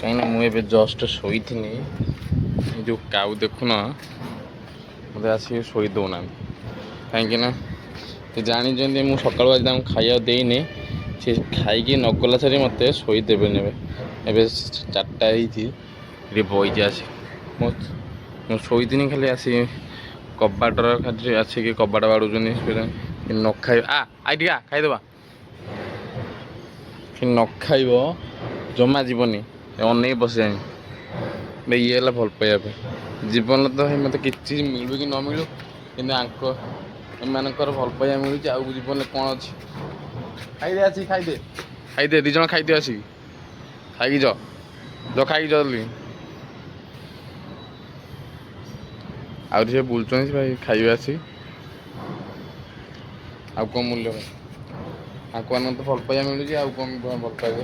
कहीं मुझे just showy जो काऊ देखुन मत आसिक शोई दौना कहीं जानी मुझे सकाल आज खाया देने सी खाई नगला सारी मत शोदेवे ए 4टा बईज आसी शोनी खाली आसी कबाटर खाली आसिक कबाट बाड़ू न खाई आई खाईदे कि न खाइब जमा जीवनी अन बस जाए ये भल पाइबा जीवन तो मत कि मिलू कि न मिलू कि एमकर भल पाइबा मिलूँ आउ जीवन कौन अच्छी खाईदे आसी खाईदे दिज खाईदे आसिक खाई जो खाई जल्दी आउ से बुलुं भाई खाइबे आसी आउ कौन मूल्य आपको तो भल पाइबा मिलूँ आउ कौन भल पाइबे।